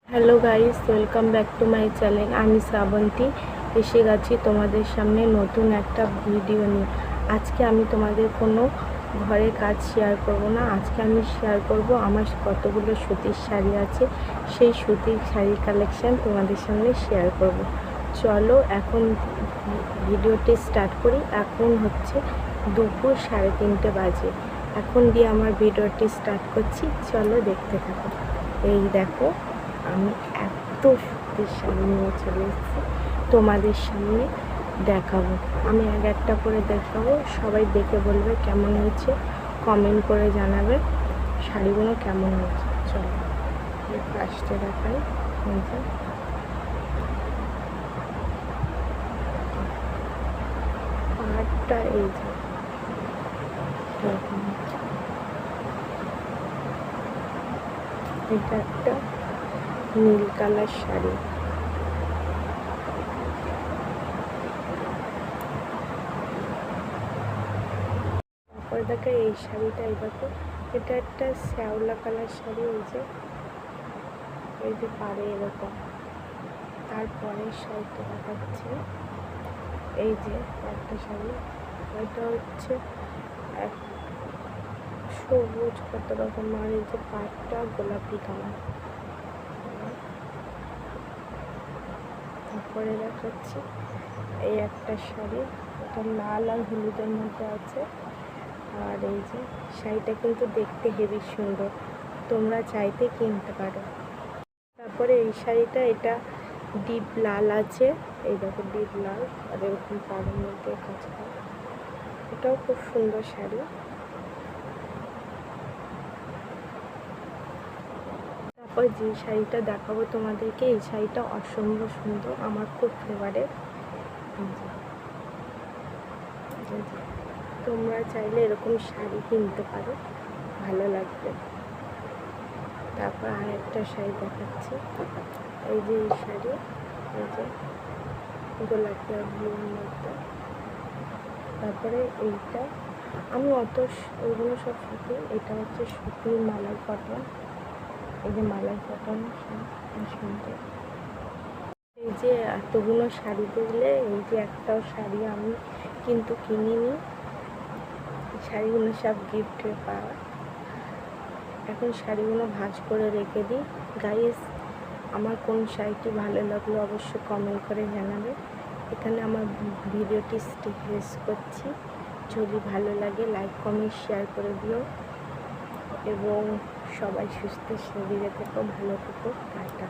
Hello guys, welcome back to my channel. আমি শ্রাবন্তী এসে গেছি তোমাদের সামনে নতুন একটা ভিডিও নিয়ে। আজকে আমি তোমাদের কোনো ঘরের কাজ শেয়ার করব না। আজকে আমি শেয়ার করব আমার কতগুলো সুতির শাড়ি আছে, সেই সুতির শাড়ির কালেকশান তোমাদের সামনে শেয়ার করব। চলো এখন ভিডিওটি স্টার্ট করি। এখন হচ্ছে দুপুর 3:30 বাজে। এখন দিয়ে আমার ভিডিওটি স্টার্ট করছি, চলো দেখতে থাকো। এই দেখো, আমি এত সুন্দর শাড়ি নিয়ে চলে এসেছি তোমাদের সামনে দেখাবো। আমি এক একটা করে দেখাবো, সবাই দেখে বলবে কেমন হয়েছে, কমেন্ট করে জানাবে শাড়িগুলো কেমন হয়েছে। চলো ফার্স্টে দেখাই। পাড়টা এই যে এটা একটা নীল কালার শাড়ি। তারপর দেখো এই শাড়িটা, এই দেখো এটা একটা শ্যাওলা কালার শাড়ি। এই যে পাড়ে এরকম। তারপরে শাড়িটা দেখাচ্ছি, এই যে একটা শাড়ি, এটা হচ্ছে এক সবুজ কত রকম, আর এই যে পাটটা গোলাপি কালার। তারপরে দেখাচ্ছি এই একটা শাড়ি, এটা লাল আর হলুদের মধ্যে আছে। আর এই যে শাড়িটা কিন্তু দেখতে হেবি সুন্দর, তোমরা চাইতে কিনতে পারো। তারপরে এই শাড়িটা, এটা ডিপ লাল আছে, এই দেখো ডিপ লাল, আর এরকম পাড়ের মধ্যে কাজ করা, এটাও খুব সুন্দর শাড়ি। তারপর যে শাড়িটা দেখাবো তোমাদেরকে, এই শাড়িটা অসম্ভব সুন্দর, আমার খুব ফেভারেট। তোমরা চাইলে এরকম শাড়ি কিনতে পারো, ভালো লাগবে। তারপর আর একটা শাড়ি দেখাচ্ছি, এই যে এই শাড়ি, এই যে গোলাপি আর ব্লুর মধ্যে। তারপরে এইটা আমি ওইগুলো সব সুতি, এটা হচ্ছে সুতির মালাই কটন, এই যে মালাই কটন সুন্দর। এই যে এতগুলো শাড়ি দেখলে, এই যে একটাও শাড়ি আমি কিন্তু কিনিনি, শাড়িগুলো সব গিফটে পাওয়া। এখন শাড়িগুলো ভাঁজ করে রেখে দিই। গাইস, আমার কোন শাড়িটি ভালো লাগলো অবশ্যই কমেন্ট করে জানাবে। এখানে আমার ভিডিওটি শেষ করছি। যদি ভালো লাগে লাইক কমেন্ট শেয়ার করে দিও, এবং সবাই সুস্থ শরীরে থেকো, ভালো থেকো, টাটা।